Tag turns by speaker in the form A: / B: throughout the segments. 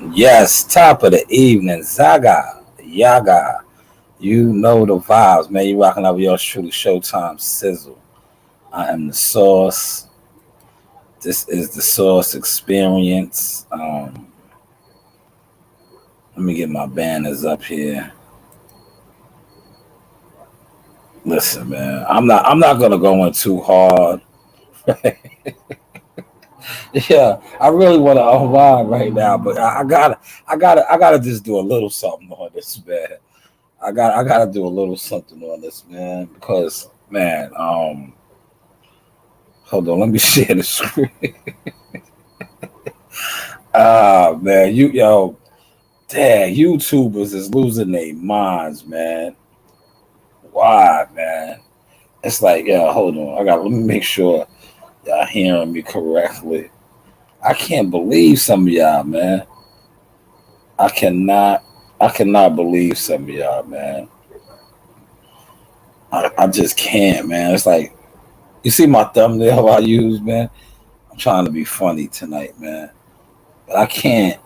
A: Yes, top of the evening, Zaga, Yaga. You know the vibes, man. You rocking out with your truly Showtime Sizzle. I am the Source. This is the Source Experience. Let me get my banners up here. Listen, man. I'm not gonna go in too hard. Yeah, I really want to unwind right now, but I gotta just do a little something on this, man. I gotta do a little something on this, man, because man, hold on, let me share the screen. Ah, man, damn, YouTubers is losing their minds, man. Why, man? It's like, yeah, hold on, let me make sure y'all hearing me correctly. I can't believe some of y'all, man. I cannot, I cannot believe some of y'all, man. I just can't, man. It's like you see my thumbnail I use, man. I'm trying to be funny tonight, man, but I can't.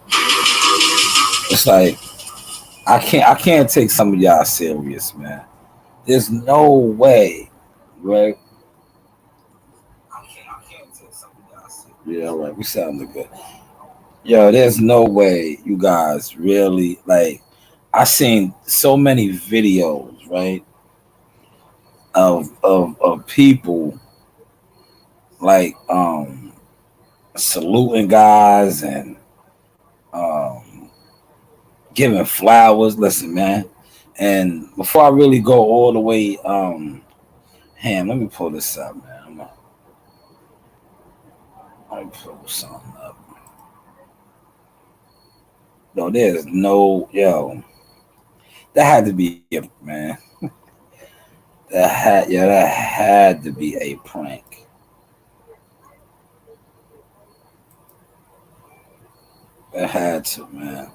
A: It's like I can't take some of y'all serious, man. There's no way, right? I can't take some of y'all serious. Yeah, right. We sounding good. Yo, there's no way you guys really like. I seen so many videos, right, of people like saluting guys and um giving flowers. Listen, man. And before I really go all the way, let me pull this up, man. Let me pull something up. No, there's no yo. That had to be it, man. That had to be a prank. That had to, man.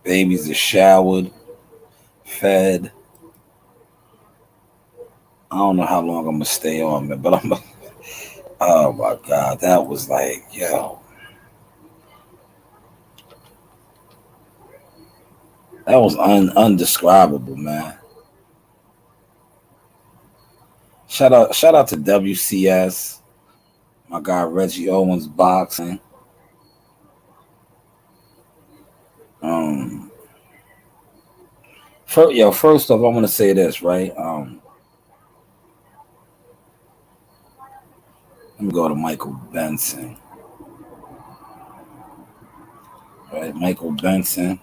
A: Babies are showered, fed. I don't know how long I'm gonna stay on, man, but I'm. Oh my god, that was like, yo, that was undescribable, man. Shout out to WCS, my guy Reggie Owens boxing. Um, first off, I want to say this, right? Let me go to Michael Benson, right? Michael Benson.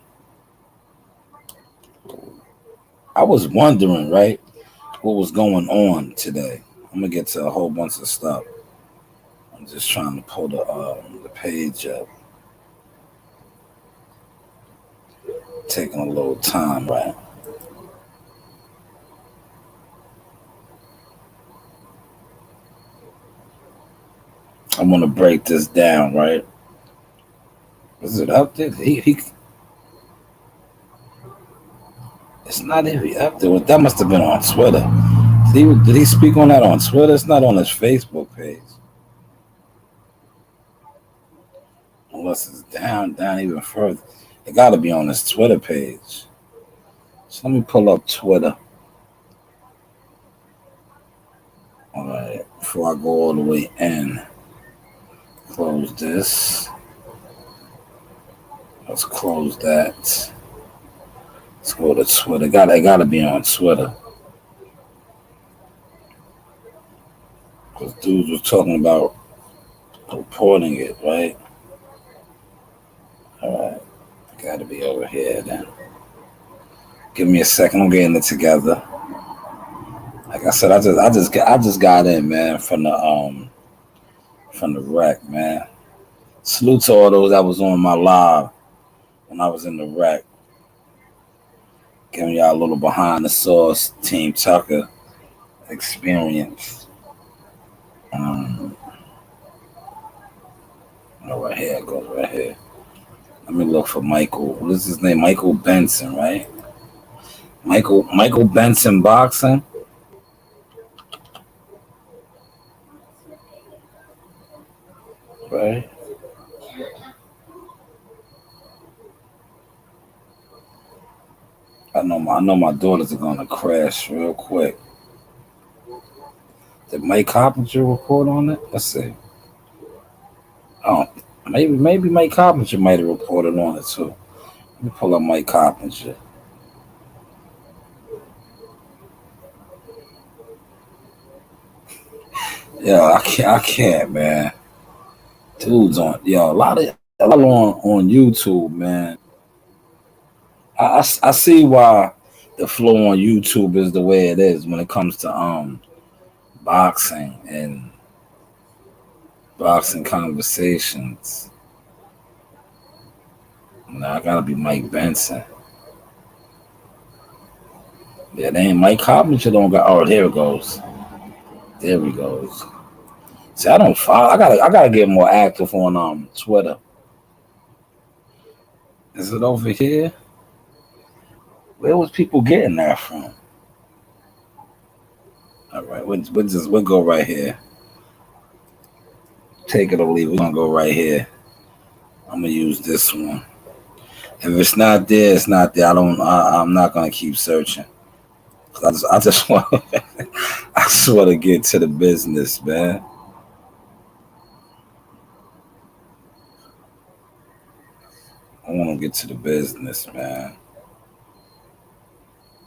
A: I was wondering, right, what was going on today. I'm gonna get to a whole bunch of stuff. I'm just trying to pull the page up, taking a little time, right? I want to break this down, right? Is it up there? It's not even up there. That must have been on Twitter. Did he speak on that on Twitter? It's not on his Facebook page. Unless it's down even further. It got to be on his Twitter page. So let me pull up Twitter. All right, before I go all the way in, close this. Let's close that. Let's go to Twitter. It gotta be on Twitter. Because dudes was talking about reporting it, right? All right. Gotta be over here then. Give me a second. I'm getting it together. Like I said, I just got in, man, from the wreck, man. Salute to all those that was on my live when I was in the wreck. Giving y'all a little behind the source Team Tucker experience. Um, right here it goes right here. Let me look for Michael. What is his name? Michael Benson, right? Michael Benson boxing. Right. I know my daughters are gonna crash real quick. Did Mike Carpenter report on it? Let's see. Oh, maybe Mike Carpenter might have reported on it too. Let me pull up Mike Carpenter. Yeah, I can't, man. Dudes on, yo, a lot on YouTube, man. I see why the flow on YouTube is the way it is when it comes to boxing and boxing conversations. I gotta be Mike Benson. Yeah, they ain't Mike Carpenter don't got. Oh, there it goes. There we goes. See, I don't follow. I gotta get more active on Twitter. Is it over here? Where was people getting that from? All right, we'll go right here. Take it or leave. We're gonna go right here. I'm gonna use this one. If it's not there, it's not there. I'm not gonna keep searching. I just want. I just want to get to the business, man. I want to get to the business, man.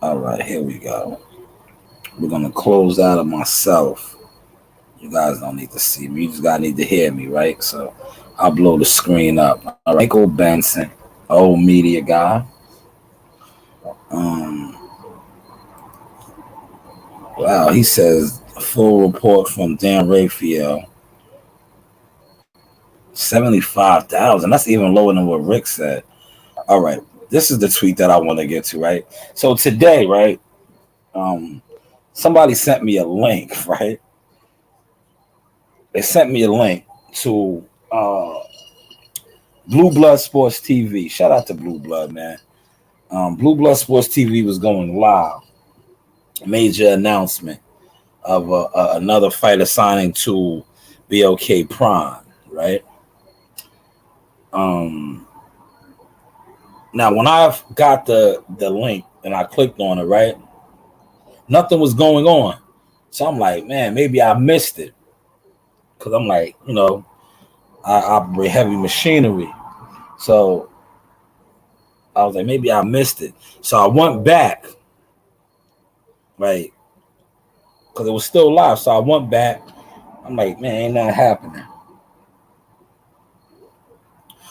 A: All right, here we go. We're gonna close out of myself. You guys don't need to see me. You just gotta need to hear me, right? So I'll blow the screen up. All right, Michael Benson, old media guy. Um, wow, he says a full report from Dan Raphael. 75,000. That's even lower than what Rick said. All right, this is the tweet that I want to get to, right? So today, right? Um, somebody sent me a link, right? They sent me a link to Blue Blood Sports TV. Shout out to Blue Blood, man. Blue Blood Sports TV was going live. Major announcement of another fighter signing to BOK Prime, right? Um, Now, when I got the link and I clicked on it, right, nothing was going on. So I'm like, man, maybe I missed it because I'm like, I operate heavy machinery. So I was like, maybe I missed it. So I went back, right, because it was still live. So I went back. I'm like, man, ain't nothing happening.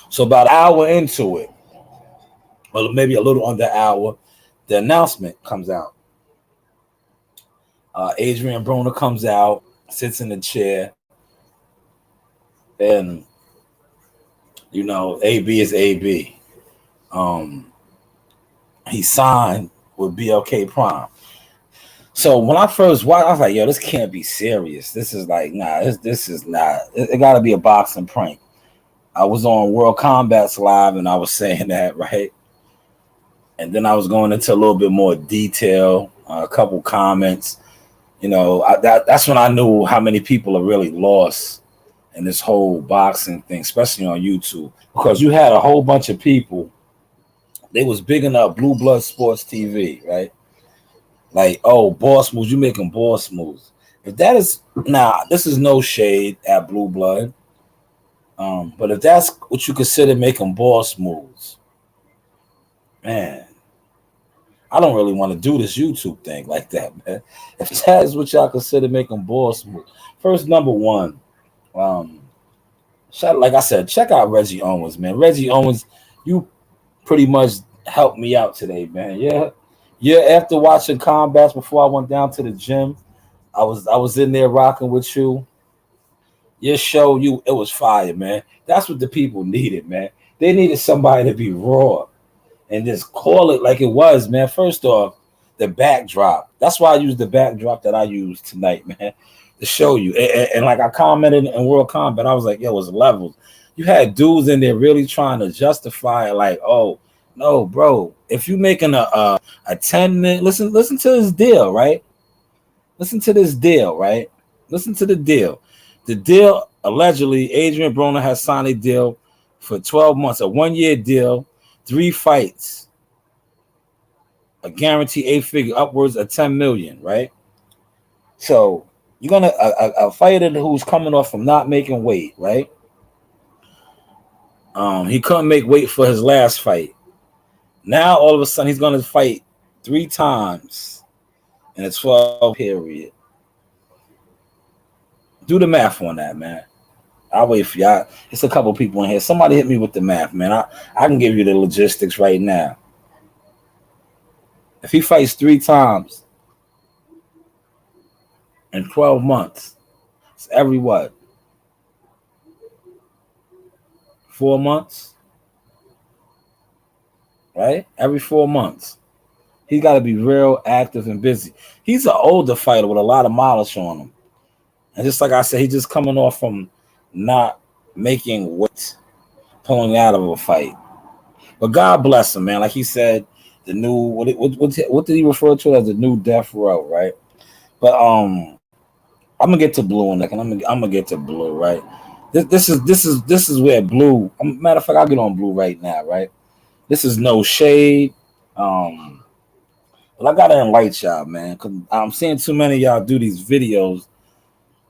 A: So about an hour into it, or maybe a little under an hour, the announcement comes out. Adrian Broner comes out, sits in the chair, and AB is AB. He signed with BLK Prime. So when I first watched, I was like, yo, this can't be serious. This is like, nah, this is not. It got to be a boxing prank. I was on World Combat's Live, and I was saying that, right? And then I was going into a little bit more detail, a couple comments. That's when I knew how many people are really lost in this whole boxing thing, especially on YouTube, because you had a whole bunch of people. They was bigging up Blue Blood Sports TV, right? Like, oh, boss moves, you making boss moves. If that is this is no shade at Blue Blood, but if that's what you consider making boss moves, man, I don't really want to do this YouTube thing like that, man. If that is what y'all consider making boss moves, first number one, like I said, check out Reggie Owens, man. Reggie Owens, you pretty much helped me out today, man. Yeah. After watching combats before I went down to the gym, I was in there rocking with you. Your show, it was fire, man. That's what the people needed, man. They needed somebody to be raw and just call it like it was, man. First off, the backdrop. That's why I used the backdrop that I used tonight, man, to show you. And like I commented in World Combat, I was like, yo, it was levels. You had dudes in there really trying to justify it, like, oh, no, bro. If you making a 10-minute, listen to this deal, right? Listen to this deal, right? Listen to the deal. The deal allegedly, Adrian Broner has signed a deal for 12 months, a 1-year deal, 3 fights, a guaranteed 8-figure, upwards of 10 million, right? So you're gonna a fighter who's coming off from not making weight, right? He couldn't make weight for his last fight. Now all of a sudden he's gonna fight 3 times in a 12 period. Do the math on that, man. I'll wait for y'all. It's a couple people in here. Somebody hit me with the math, man. I can give you the logistics right now. If he fights 3 times in 12 months, it's every what? 4 months? Right? Every 4 months. He's got to be real active and busy. He's an older fighter with a lot of mileage on him. And just like I said, he's just coming off from not making weight, pulling out of a fight. But God bless him, man. Like he said, the new what did he refer to as the new death row, right? But I'm gonna get to Blue and I'm gonna get to Blue, right? This is where Blue. Matter of fact, I'll get on Blue right now, right? This is no shade. But I gotta enlighten y'all, man, because I'm seeing too many of y'all do these videos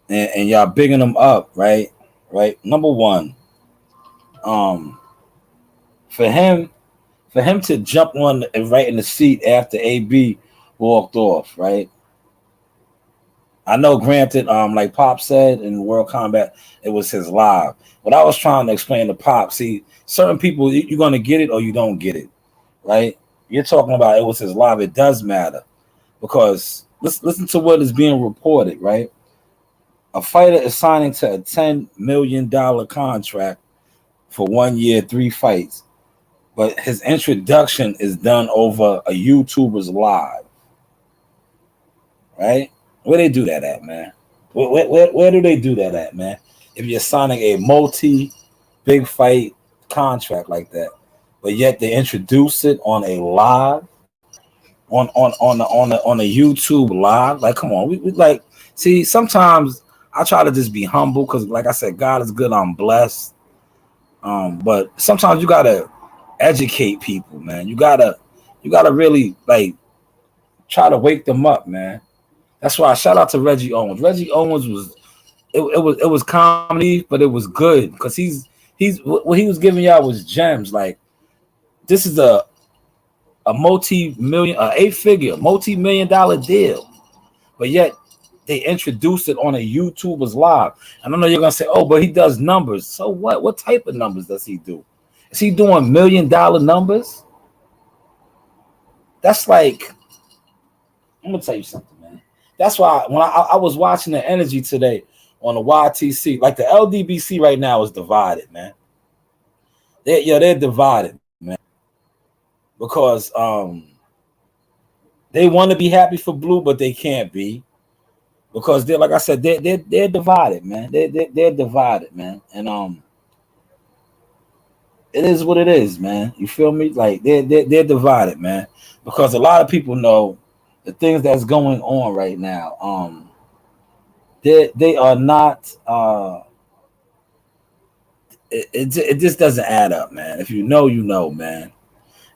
A: and y'all bigging them up, right? Right. Number one, for him to jump on right in the seat after AB walked off, right? I know, granted, like Pop said in World Combat, it was his live. But I was trying to explain to Pop, see, certain people, you're going to get it or you don't get it, right? You're talking about it was his live. It does matter because listen to what is being reported, right? A fighter is signing to a $10 million contract for 1 year, 3 fights. But his introduction is done over a YouTuber's live, right? Where they do that at, man? Where do they do that at, man? If you're signing a multi-big fight contract like that, but yet they introduce it on a live, on a YouTube live, like, come on, we like, see, sometimes I try to just be humble because, like I said, God is good, I'm blessed. But sometimes you gotta educate people, man. You gotta really like try to wake them up, man. That's why I shout out to Reggie Owens. Reggie Owens was it was comedy, but it was good because he's what he was giving y'all was gems. Like, this is a multi-million, 8-figure, multi-million-dollar deal, but yet they introduced it on a YouTuber's live. And I know you're gonna say, "Oh, but he does numbers." So what? What type of numbers does he do? Is he doing $1 million numbers? That's like, I'm gonna tell you something, man. That's why when I was watching the energy today on the YTC, like the LDBC right now is divided, man. They're divided, man, because they want to be happy for Blue, but they can't be because they're, like I said, they're divided, man. They're divided, man, and it is what it is, man. You feel me? Like they're divided, man, because a lot of people know the things that's going on right now. They are not. It just doesn't add up, man. If you know, you know, man.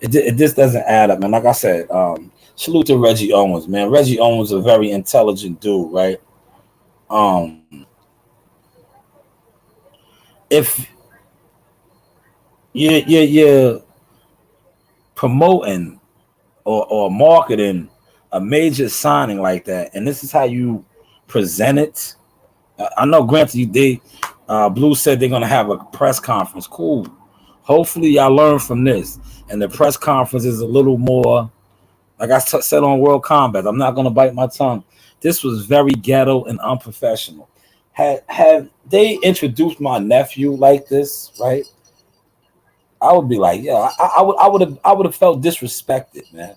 A: It just doesn't add up, man. Like I said, salute to Reggie Owens, man. Reggie Owens is a very intelligent dude, right? If you're promoting or marketing a major signing like that, and this is how you present it. I know, granted, Blue said they're gonna have a press conference. Cool. Hopefully, y'all learn from this, and the press conference is a little more, like I said on World Combat. I'm not gonna bite my tongue. This was very ghetto and unprofessional. Had they introduced my nephew like this, right? I would be like, yeah, I would have felt disrespected, man.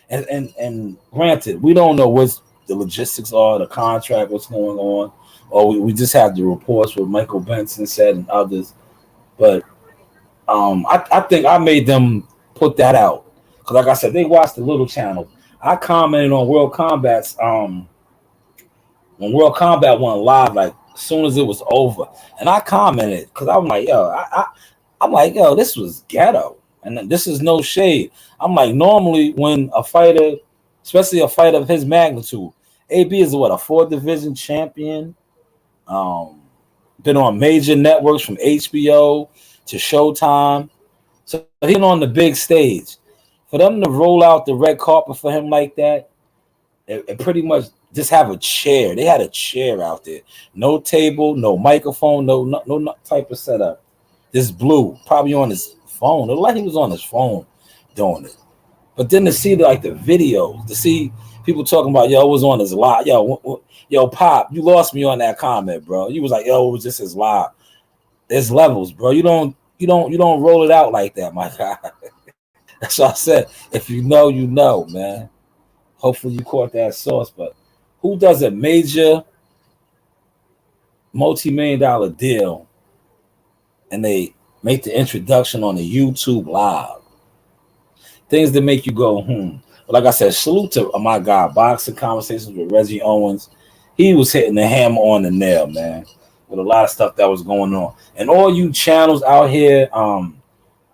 A: And granted, we don't know what the logistics are, the contract, what's going on, or we just have the reports what Michael Benson said and others. But I think I made them put that out because, like I said, they watched the little channel. I commented on World Combat's when World Combat went live, like as soon as it was over, and I commented because I'm like, yo, I'm like, yo, this was ghetto, and this is no shade. I'm like, normally when a fighter, especially a fighter of his magnitude, AB is what, a 4 division champion, um, been on major networks from HBO to Showtime, so he's been on the big stage. For them to roll out the red carpet for him like that, and pretty much just have a chair. They had a chair out there, no table, no microphone, no type of setup. This Blue probably on his phone. It looked like he was on his phone doing it. But then to see the videos, to see people talking about, yo, it was on his live. Yo, Pop, you lost me on that comment, bro. You was like, yo, it was just his live. There's levels, bro. You don't roll it out like that, my guy. That's what I said. If you know, you know, man. Hopefully you caught that sauce. But who does a major multi-million-dollar deal and they make the introduction on the YouTube live? Things that make you go, But like I said, salute to my guy, Boxing Conversations with Reggie Owens. He was hitting the hammer on the nail, man, with a lot of stuff that was going on. And all you channels out here,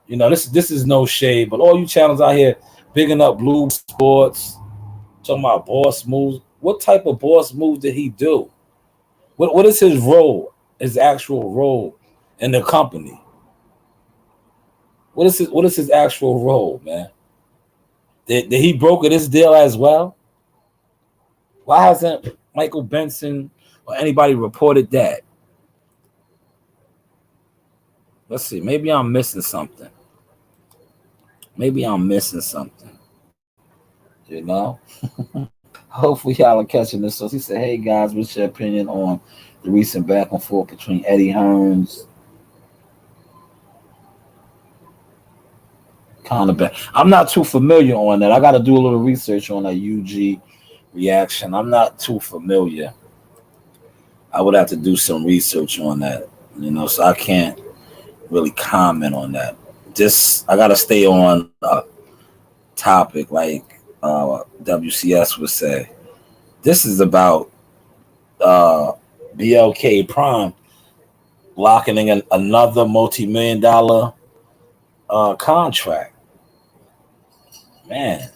A: this is no shade, but all you channels out here bigging up Blue Sports, talking about boss moves. What type of boss moves did he do? What is his role, his actual role in the company? What is his actual role, man? Did he broker this deal as well? Why hasn't Michael Benson or anybody reported that? Let's see. Maybe I'm missing something. You know? Hopefully y'all are catching this. So he said, hey guys, what's your opinion on the recent back and forth between Eddie Hearns? Kind of bad. I'm not too familiar on that. I got to do a little research on that UG reaction. I'm not too familiar. I would have to do some research on that, so I can't really comment on that. I got to stay on a topic like WCS would say. This is about BLK Prime locking in another multi-million-dollar contract. Man,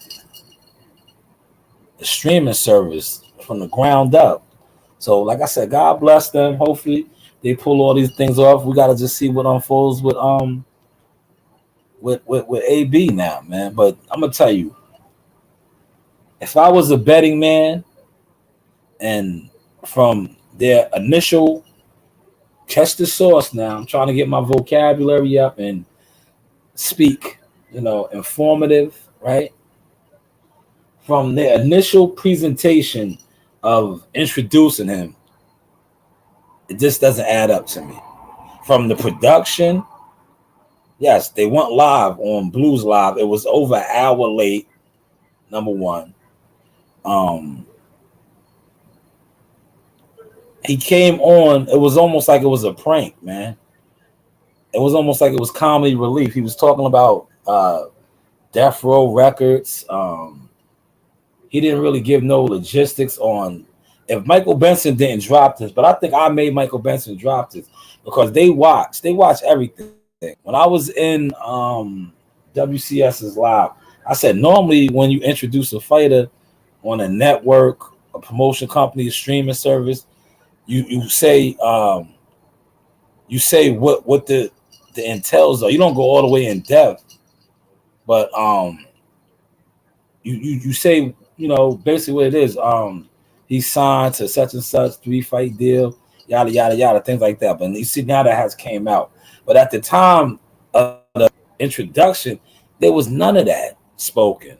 A: the streaming service from the ground up. So, like I said, God bless them. Hopefully, they pull all these things off. We gotta just see what unfolds with AB now, man. But I'm gonna tell you, if I was a betting man, and from their initial, catch the sauce now. I'm trying to get my vocabulary up and speak, informative, right? From their initial presentation of introducing him, it just doesn't add up to me. From the production, yes, they went live on Blues Live. It was over an hour late, number one. He came on, it was almost like it was a prank, man. It was almost like it was comedy relief. He was talking about Death Row Records. He didn't really give no logistics on if Michael Benson didn't drop this, but I think I made Michael Benson drop this because they watch everything. When I was in WCS's live, I said normally when you introduce a fighter on a network, a promotion company, a streaming service, you say what the entails are. You don't go all the way in depth, but you say basically what it is. He signed to such and such 3-fight deal, yada yada yada, things like that. But you see now that has came out. But at the time of the introduction, there was none of that spoken.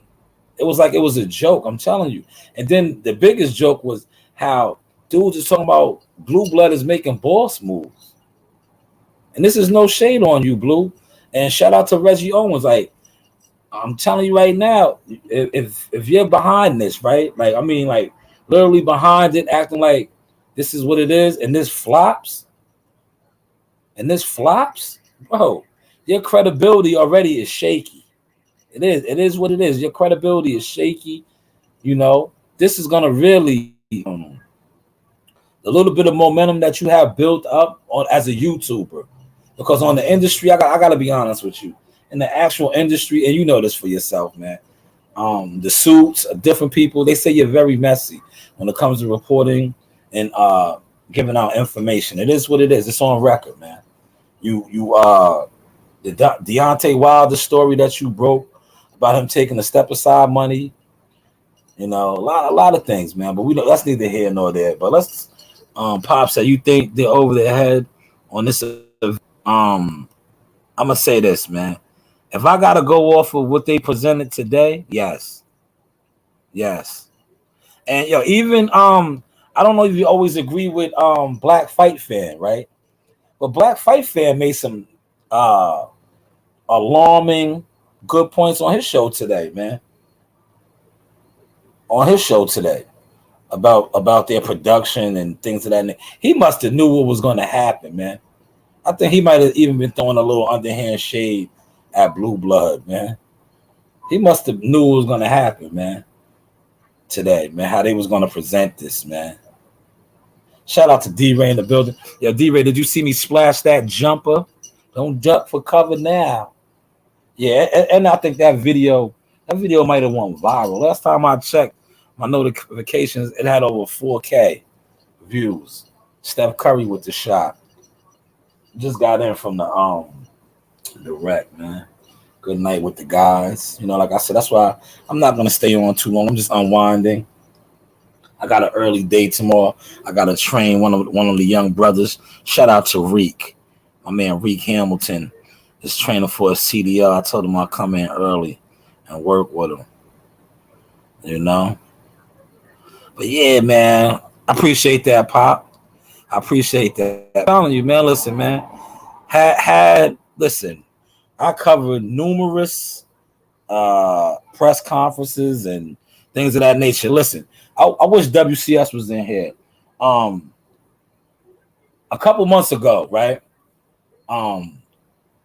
A: It was like it was a joke. I'm telling you. And then the biggest joke was how dudes is talking about Blue Blood is making boss moves. And this is no shade on you, Blue. And shout out to Reggie Owens. Like, I'm telling you right now, if you're behind this, right? Like, I mean, like, literally behind it, acting like this is what it is, and this flops, bro, your credibility already is shaky. It is what it is. Your credibility is shaky. This is gonna really the little bit of momentum that you have built up on as a YouTuber. Because on the industry, I got to be honest with you. In the actual industry, and you know this for yourself, man. The suits, different people, they say you're very messy when it comes to reporting and giving out information. It is what it is. It's on record, man. The Deontay Wilder story that you broke about him taking the step aside money, you know, a lot of things, man. But we don't, that's neither here nor there. But let's Pop said you think they're over their head on this. I'm gonna say this, man. If I gotta go off of what they presented today, yes. And even I don't know if you always agree with Black Fight Fan, right? But Black Fight Fan made some alarming good points on his show today, man. On his show today about their production and things of that nature. He must have knew what was going to happen, man. I think he might have even been throwing a little underhand shade at Blue Blood, man. He must have knew what was going to happen, man. Today, man, how they was going to present this, man. Shout out to D-Ray in the building. Yo, D-Ray, did you see me splash that jumper? Don't duck for cover now. Yeah, and I think that video might have went viral. Last time I checked my notifications, it had over 4K views. Steph Curry with the shot. Just got in from the rec, man. Good night with the guys. You know, like I said, that's why I'm not gonna stay on too long. I'm just unwinding. I got an early day tomorrow. I got to train one of the young brothers. Shout out to Reek. My man Reek Hamilton is training for a CDL. I told him I'll come in early and work with him. You know? But yeah, man, I appreciate that, Pop. I appreciate that. I'm telling you, man, listen, man. Listen, I covered numerous press conferences and things of that nature. Listen, I wish WCS was in here. A couple months ago, right?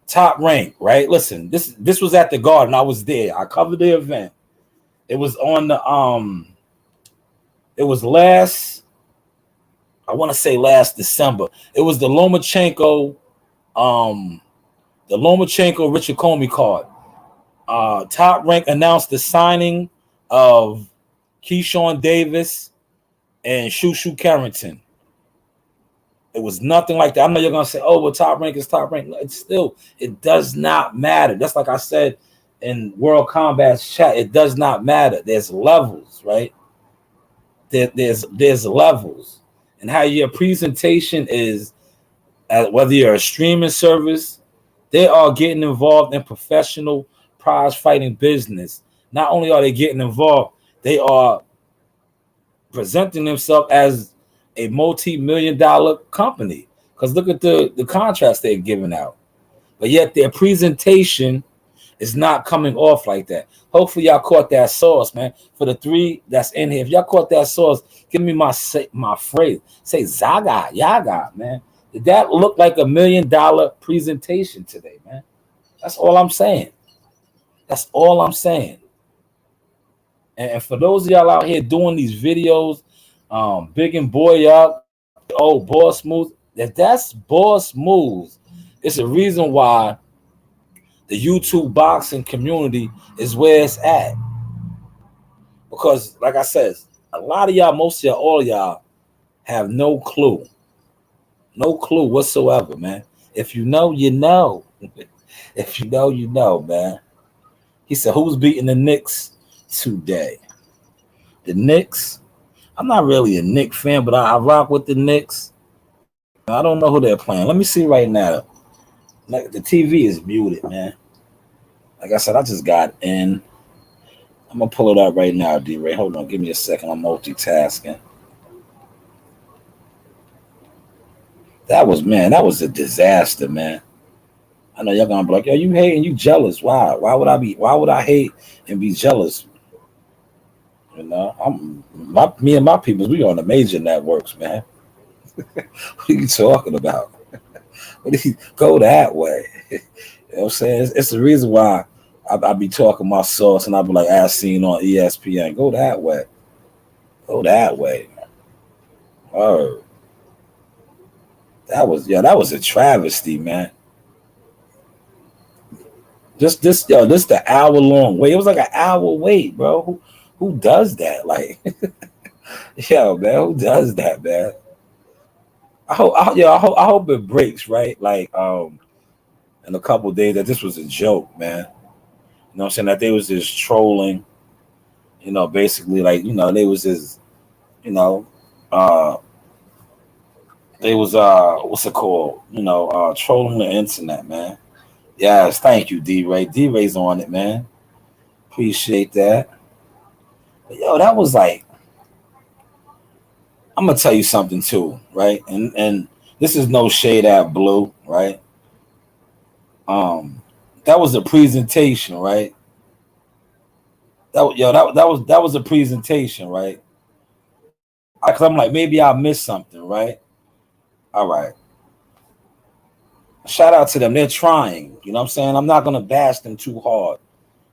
A: Top Rank, right? Listen, this was at the Garden. I was there. I covered the event. It was on the it was last December. It was the Lomachenko Richard Comey card. Top Rank announced the signing of Keyshawn Davis and Shushu Carrington. It was nothing like that. I know you're gonna say, "Oh, well, Top Rank is Top Rank." It does not matter. That's like I said in World Combat's chat. It does not matter. There's levels, right? There's levels, and how your presentation is, whether you're a streaming service, they are getting involved in professional prize fighting business. Not only are they getting involved, they are presenting themselves as a multi-million-dollar company. Because look at the contracts they're giving out. But yet their presentation is not coming off like that. Hopefully y'all caught that sauce, man. For the three that's in here, if y'all caught that sauce, give me my phrase. Say Zaga, Yaga, man. Did that look like $1 million presentation today, man? That's all I'm saying. That's all I'm saying. And for those of y'all out here doing these videos, big and boy up, oh, Boss Moves, if that's Boss Moves, it's a reason why the YouTube boxing community is where it's at. Because, like I said, a lot of y'all, most of y'all, all of y'all have no clue. No clue whatsoever, man. If you know, you know. If you know, you know, man. He said, who's beating the Knicks today? The Knicks? I'm not really a Knicks fan, but I rock with the Knicks. I don't know who they're playing. Let me see right now. Like, the TV is muted, man. Like I said, I just got in. I'm going to pull it up right now, D-Ray. Hold on. Give me a second. I'm multitasking. That was a disaster, man. I know y'all gonna be like, yo, you hating, you jealous. Why? Why would I hate and be jealous? You know, me and my people, we on the major networks, man. What are you talking about? Go that way? You know what I'm saying? It's the reason why I be talking my sauce and I be like, as seen on ESPN. Go that way. Go that way. Oh. that was a travesty, man. This the hour long wait. It was like an hour wait, bro. Who does that? Like, yo, man, who does that, man? I hope it breaks, right? Like, in a couple of days that this was a joke, man. You know what I'm saying? That they was just trolling, basically like, they was just, you know, uh they was what's it called? Trolling the internet, man. Yes, thank you, D Ray. D Ray's on it, man. Appreciate that. But yo, that was like, I'm gonna tell you something too, right? And this is no shade at Blue, right? Um, that was a presentation, right? That was a presentation, right? Cause I'm like, maybe I missed something, right? All right. Shout out to them. They're trying. You know what I'm saying? I'm not gonna bash them too hard.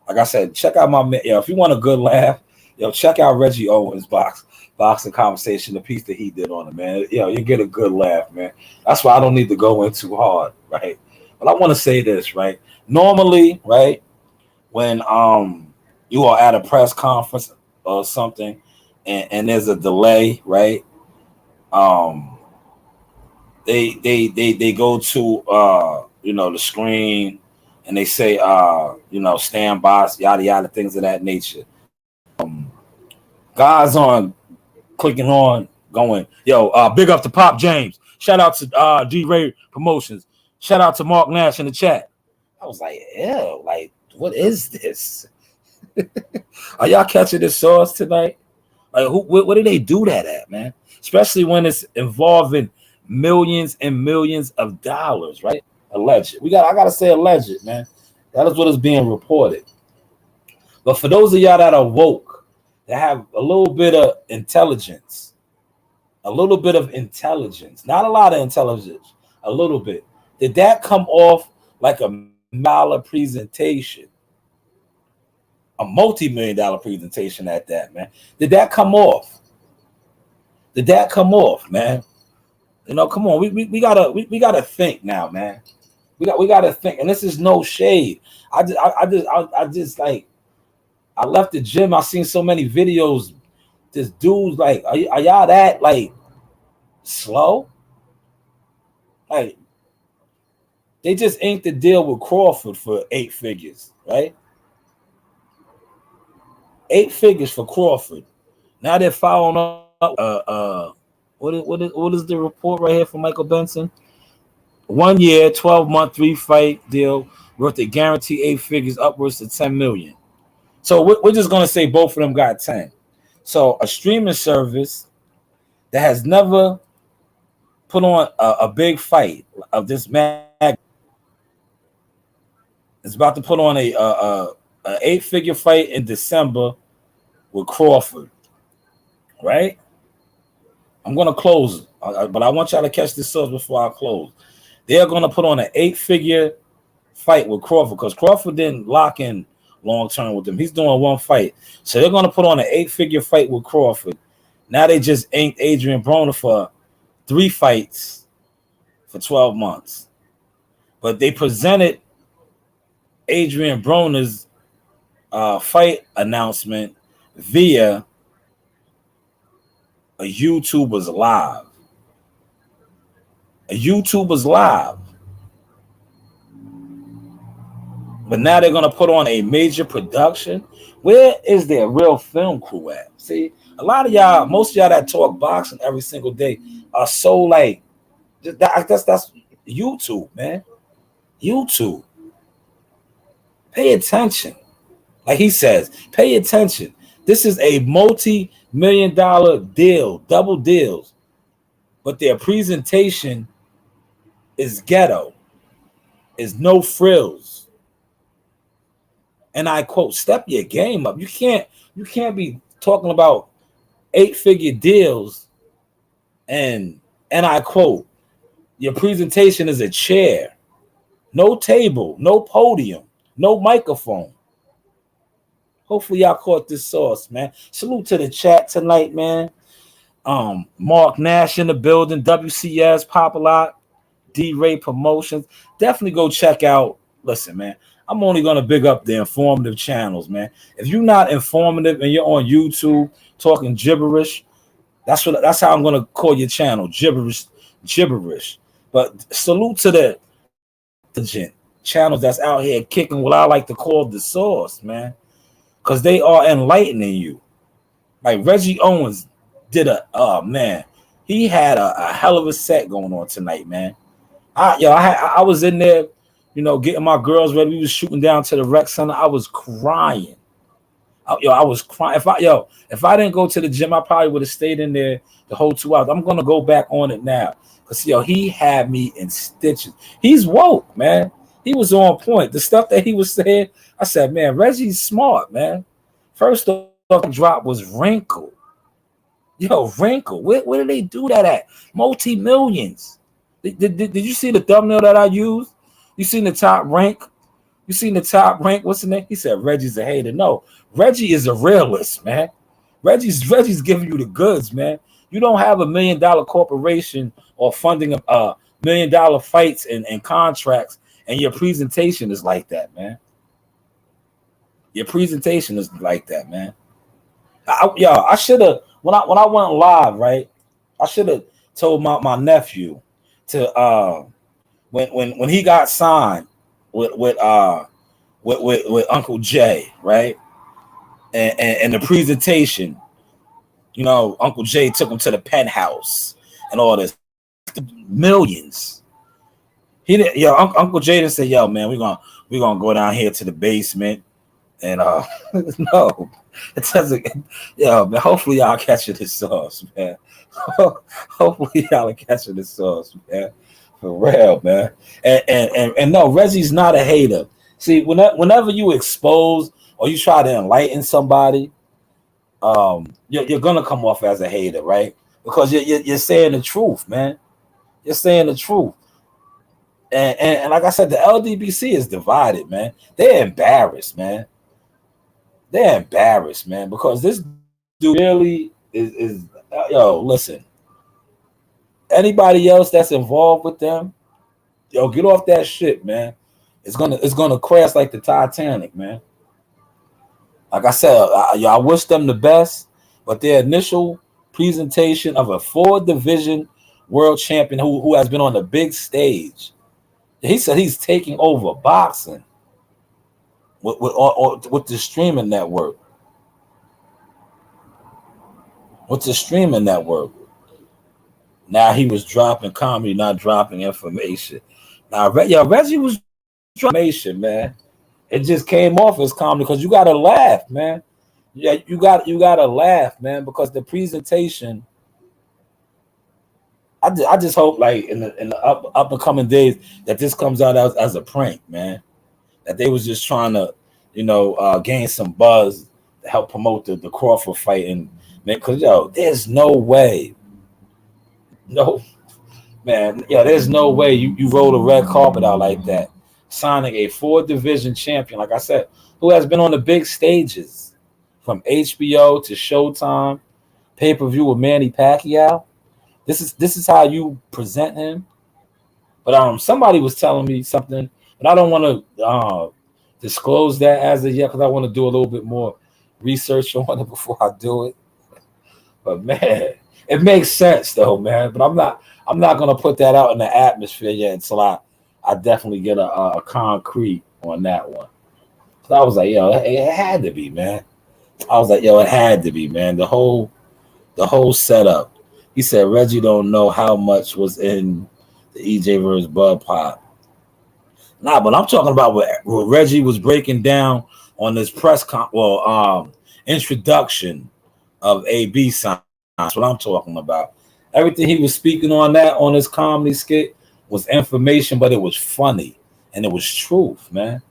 A: Like I said, check out if you want a good laugh, check out Reggie Owens' boxing conversation, the piece that he did on it, man. You get a good laugh, man. That's why I don't need to go in too hard, right? But I want to say this, right? Normally, right, when you are at a press conference or something and there's a delay, right? Um they go to the screen and they say stand by, yada yada, things of that nature. Guys on clicking on going, big up to Pop James, shout out to D Ray Promotions, shout out to Mark Nash in the chat. I was like, ew, like, what is this? Are y'all catching the sauce tonight? Like, what do they do that at, man? Especially when it's involving millions and millions of dollars, right? Alleged. I gotta say alleged, man. That is what is being reported. But for those of y'all that are woke, that have a little bit of intelligence, not a lot of intelligence, a little bit. Did that come off like a dollar presentation? A multi-million-dollar presentation at that, man. Did that come off? Man? Come on. We gotta think now, man. We gotta think, and this is no shade. I just like, I left the gym. I seen so many videos. This dude's like, are y'all that like slow? Like, they just inked the deal with Crawford for 8 figures, right? 8 figures for Crawford. Now they're following up. What is the report right here from Michael Benson? 1 year, 12-month, 3-fight deal worth a guarantee 8 figures, upwards to 10 million. So we're just gonna say both of them got 10. So a streaming service that has never put on a big fight of this mag is about to put on a 8-figure fight in December with Crawford, right? I'm gonna close, but I want y'all to catch this source before I close. They are gonna put on an 8-figure fight with Crawford because Crawford didn't lock in long term with them. He's doing one fight, so they're gonna put on an 8-figure fight with Crawford. Now they just inked Adrian Broner for 3 fights for 12 months, but they presented Adrian Broner's fight announcement via a YouTuber's live. But now they're gonna put on a major production. Where is their real film crew at? See, a lot of y'all, most of y'all that talk boxing every single day are so like, that's YouTube, man. YouTube. Pay attention. Like he says, pay attention. This is a multi-million-dollar deal, double deals. But their presentation is ghetto, is no frills. And I quote, step your game up. You can't be talking about 8-figure deals and I quote, your presentation is a chair, no table, no podium, no microphone. Hopefully y'all caught this sauce, man. Salute to the chat tonight, man. Mark Nash in the building, WCS, Pop a lot. D-Ray Promotions. Definitely go check out. Listen, man, I'm only gonna big up the informative channels, man. If you're not informative and you're on YouTube talking gibberish, that's how I'm gonna call your channel, gibberish. But salute to the intelligent channels that's out here kicking what I like to call the sauce, man, because they are enlightening you. Like Reggie Owens did oh man, he had a hell of a set going on tonight, man. I was in there, getting my girls ready. We was shooting down to the rec center. I was crying. I was crying. If I didn't go to the gym, I probably would have stayed in there the whole 2 hours. I'm gonna go back on it now because he had me in stitches. He's woke, man. He was on point. The stuff that he was saying, I said, man, Reggie's smart, man. First off, the drop was Wrinkle. Wrinkle. Where did they do that at? Multi-millions. Did you see the thumbnail that I used? You seen the top rank? You seen the top rank? What's the name? He said Reggie's a hater. No, Reggie is a realist, man. Reggie's giving you the goods, man. You don't have $1 million corporation or funding $1 million fights and contracts, and your presentation is like that, man. Your presentation is like that, man. I should have when I went live, right? I should have told my nephew to when he got signed with Uncle Jay, right? And the presentation, Uncle Jay took him to the penthouse and all this millions. He didn't, Uncle Jay didn't say, yo, man, we're gonna go down here to the basement and no, it doesn't. Man, hopefully y'all catching this sauce, man. Hopefully y'all are catching this sauce, man. For real, man. And no, Reggie's not a hater. See, whenever you expose or you try to enlighten somebody, you're gonna come off as a hater, right? Because you're saying the truth, man. You're saying the truth. And like I said, the LDBC is divided, man. They're embarrassed, man. They're embarrassed, man, because this dude really is listen. Anybody else that's involved with them, get off that shit, man. It's gonna crash like the Titanic, man. Like I said, I wish them the best, but their initial presentation of a 4-division world champion who has been on the big stage, he said he's taking over boxing with the streaming network. With the streaming network. Now he was dropping comedy, not dropping information. Now, Reggie was dropping information, man. It just came off as comedy because you gotta laugh, man. Yeah, you gotta laugh, man, because the presentation. I just hope, like in the up and coming days, that this comes out as a prank, man. That they was just trying to, gain some buzz to help promote the Crawford fight, and man, because there's no way. No, man, there's no way you roll a red carpet out like that, signing a 4-division champion, like I said, who has been on the big stages, from HBO to Showtime, pay-per-view with Manny Pacquiao. This is how you present him. But somebody was telling me something, but I don't want to disclose that as of yet because I want to do a little bit more research on it before I do it. But man, it makes sense though, man. But I'm not gonna put that out in the atmosphere yet until I definitely get a concrete on that one. So I was like, it had to be, man. I was like, it had to be, man. The whole setup. He said Reggie don't know how much was in the EJ versus Bud Pop. Nah, but I'm talking about what Reggie was breaking down on this introduction of AB sign. That's what I'm talking about. Everything he was speaking on his comedy skit was information, but it was funny and it was truth, man.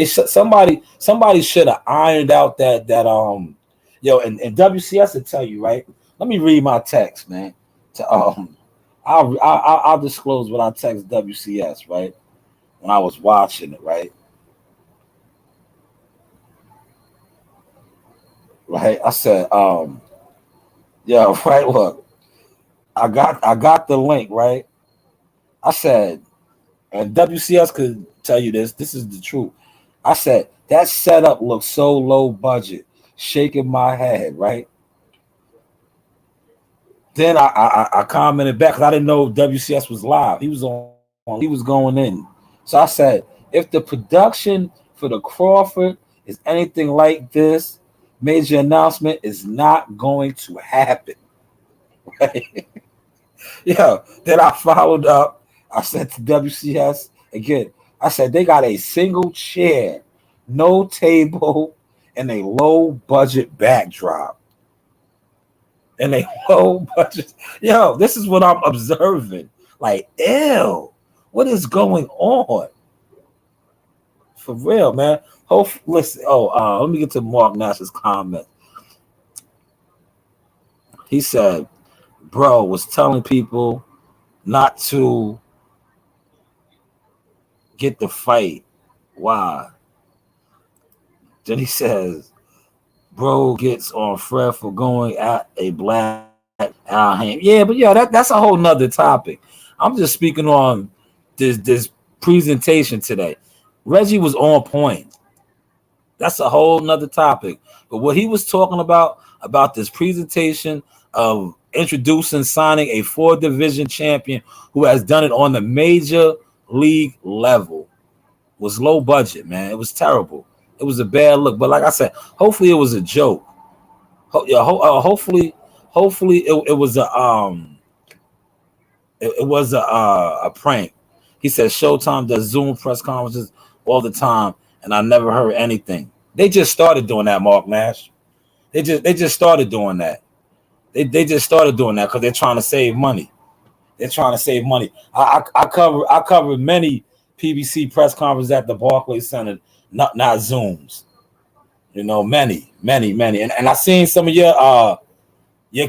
A: Somebody should have ironed out that and WCS will tell you, right? Let me read my text, man. I'll disclose what I text WCS, right? When I was watching it, right? Right, I said, right, look, I got the link, right? I said, and WCS could tell you this. This is the truth. I said that setup looks so low budget. Shaking my head, right? Then I commented back because I didn't know WCS was live. He was on. He was going in. So I said, if the production for the Crawford is anything like this, major announcement is not going to happen. Right? Yeah. Then I followed up. I said to WCS again. I said they got a single chair, no table, and a low budget backdrop. And a low budget. Yo, this is what I'm observing. Like, ew, what is going on? For real, man. Listen. Let me get to Mark Nash's comment. He said, "Bro was telling people not to get the fight. Why?" Then he says, "Bro gets on Fred for going at a black hand." Yeah, but yeah, that's a whole nother topic. I'm just speaking on this presentation today. Reggie was on point. That's a whole nother topic. But what he was talking about this presentation of introducing, signing a 4-division champion who has done it on the major league level was low budget, man. It was terrible. It was a bad look. But like I said, hopefully it was a joke. Hopefully it was a prank. He said Showtime does Zoom press conferences all the time, and I never heard anything. They just started doing that, Mark Nash. They just started doing that. They just started doing that because they're trying to save money. They're trying to save money. I covered many PBC press conferences at the Barclays Center, not Zooms. You know, many. And I seen some of your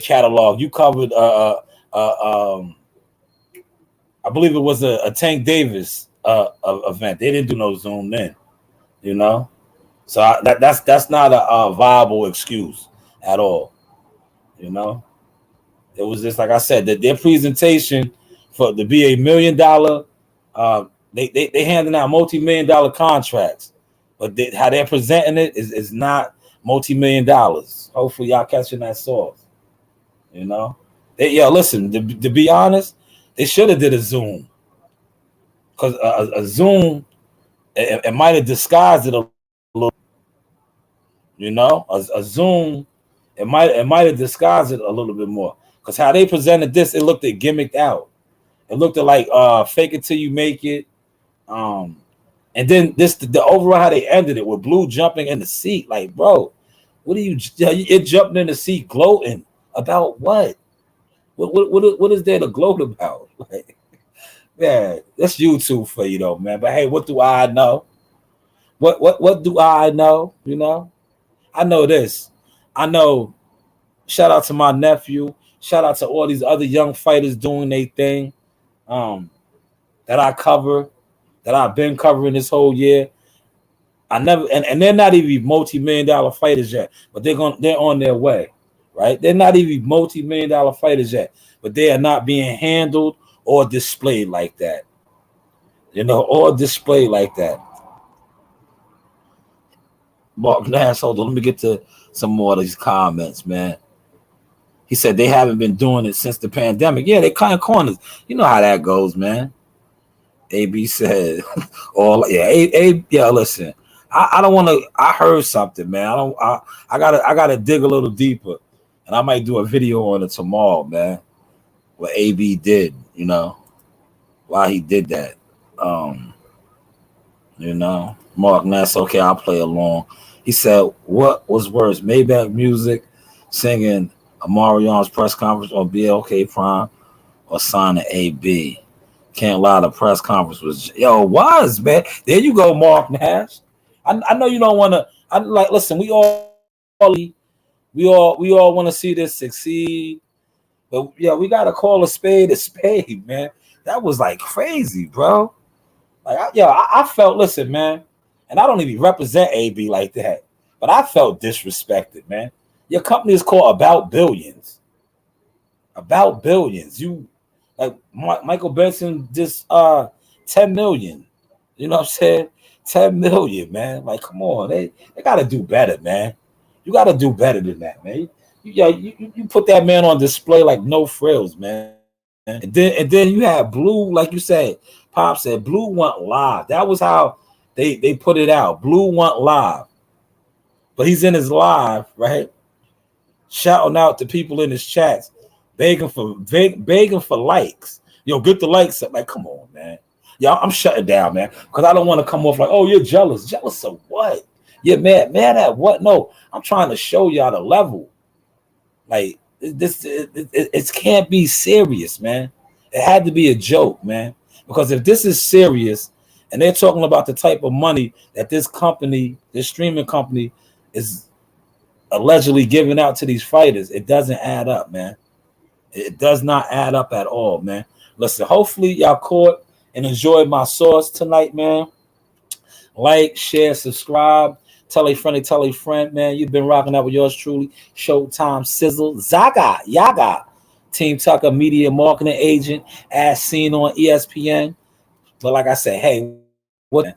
A: catalog. You covered I believe it was a Tank Davis event. They didn't do no Zoom then, you know. So that's not a viable excuse at all, you know. It was just like I said that their presentation for to be $1 million. They handing out multi-million-dollar contracts, but how they're presenting it is not multi-million dollars. Hopefully, y'all catching that sauce, you know. Listen. To be honest. They should have did a Zoom because a Zoom it might have disguised it a little, you know. A Zoom it might have disguised it a little bit more because how they presented this, it looked gimmicked out. It looked like fake it till you make it. And then the overall how they ended it with Blue jumping in the seat, like, bro, what are you're jumping in the seat gloating about what? What is there to gloat about? Like, man, that's YouTube for you though, man. But hey, what do I know? What do I know? You know, I know this. I know. Shout out to my nephew. Shout out to all these other young fighters doing their thing. That I cover, that I've been covering this whole year. I never and they're not even multi-million-dollar fighters yet, but they're on their way. Right? They're not even multi-million-dollar fighters yet, but they are not being handled or displayed like that. You know, or displayed like that. Mark Nash, hold on, let me get to some more of these comments, man. He said they haven't been doing it since the pandemic. Yeah, they kind of corners. You know how that goes, man. AB said, listen, I don't want to. I heard something, man. I gotta dig a little deeper. And I might do a video on it tomorrow, man. What AB did, you know, why he did that. You know, Mark Ness, okay, I'll play along. He said, what was worse, Maybach Music singing a Marion's press conference or BLK Prime or signing AB? Can't lie, the press conference was man. There you go, Mark Nash. I know you don't want to. I like listen. We all want to see this succeed, but yeah, we gotta call a spade, man. That was like crazy, bro. Like, I felt, listen, man, and I don't even represent AB like that, but I felt disrespected, man. Your company is called About Billions. About Billions. Like Michael Benson just 10 million. You know what I'm saying? 10 million, man. Like, come on, they gotta do better, man. You gotta do better than that, man. You put that man on display like no frills, man. And then you have Blue, like you said, Pop said Blue went live. That was how they put it out. Blue went live. But he's in his live, right? Shouting out to people in his chats, begging for likes. Get the likes up. Like, come on, man. Yeah, I'm shutting down, man. Because I don't want to come off like, oh, you're jealous. Jealous of what? You're mad. Mad at what? No, I'm trying to show y'all the level. Like, it can't be serious, man. It had to be a joke, man. Because if this is serious and they're talking about the type of money that this streaming company, is allegedly giving out to these fighters, it doesn't add up, man. It does not add up at all, man. Listen, hopefully y'all caught and enjoyed my sauce tonight, man. Like, share, subscribe. Tell a friend, man. You've been rocking out with yours truly, Showtime Sizzle, Zaga, Yaga, Team Tucker Media Marketing Agent, as seen on ESPN. But like I said, hey, what?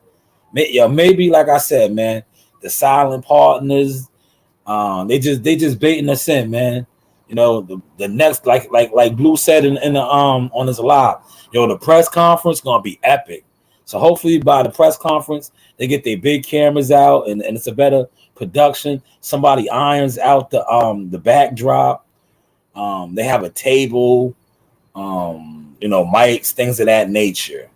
A: Maybe like I said, man, the silent partners, they just baiting us in, man. The next, like Blue said in the on his live, the press conference gonna be epic. So hopefully by the press conference they get their big cameras out and it's a better production. Somebody irons out the backdrop. They have a table, mics, things of that nature.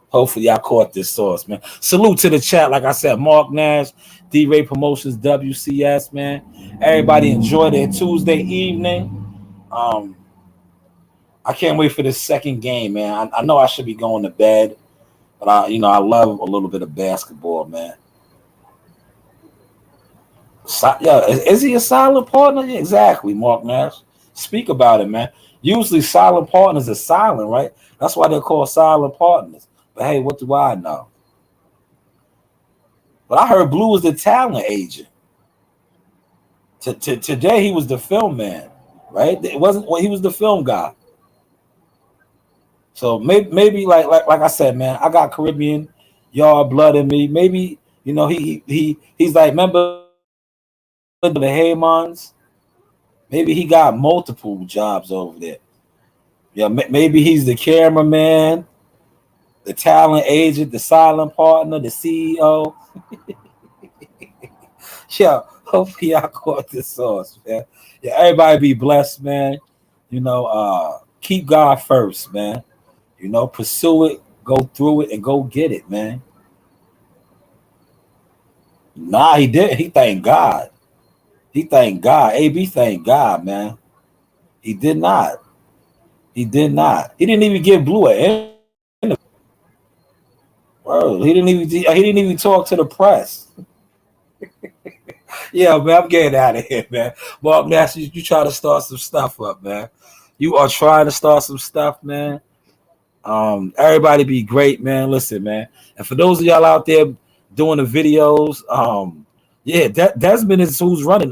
A: Hopefully y'all caught this sauce, man. Salute to the chat. Like I said, Mark Nash, D-Ray Promotions, WCS, man. Everybody enjoy their Tuesday evening. I can't wait for this second game, man. I know I should be going to bed, but I love a little bit of basketball, man. Is he a silent partner? Yeah, exactly, Mark Nash. Speak about it, man. Usually silent partners are silent, right? That's why they're called silent partners. But hey, what do I know? But I heard Blue was the talent agent. Today he was the film man, right? It wasn't he was the film guy. So maybe like I said, man, I got Caribbean yard blood in me. Maybe he's like, remember the Haymans? Maybe he got multiple jobs over there. Yeah, maybe he's the cameraman, the talent agent, the silent partner, the CEO. Yeah, hopefully y'all caught this sauce, man. Yeah, everybody be blessed, man. Keep God first, man. Pursue it, go through it, and go get it, man. Nah, he did. He thanked God. He thanked God. AB thanked God, man. He did not. He did not. He didn't even give Blue an interview. Bro, he didn't even talk to the press. Yeah, man, I'm getting out of here, man. Mark Nash, you try to start some stuff up, man. You are trying to start some stuff, man. Everybody be great, man. Listen, man. And for those of y'all out there doing the videos, yeah, Desmond is who's running.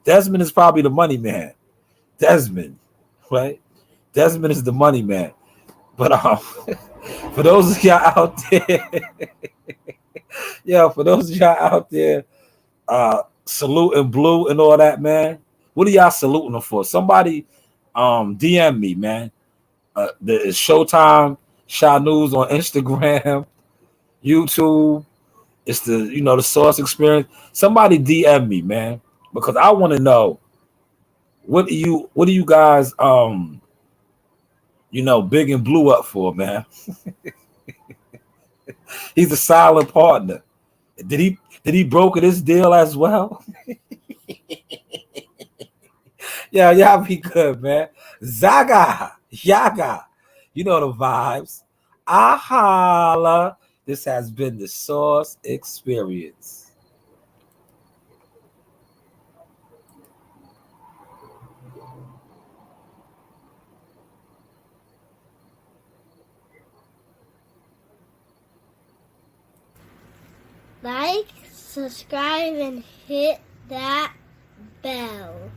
A: Desmond is probably the money man. Desmond, right? Desmond is the money man. But for those of y'all out there, yeah, for those of y'all out there, saluting Blue and all that, man. What are y'all saluting them for? Somebody DM me, man. The Showtime Shy News on Instagram, YouTube. It's the Source Experience. Somebody DM me, man, because I want to know what do you guys Big and Blue up for, man. He's a silent partner. Did he broker this deal as well? Yeah, y'all be good, man. Zaga, Yaga. You know the vibes. Ahala. This has been the Source Experience.
B: Like, subscribe, and hit that bell.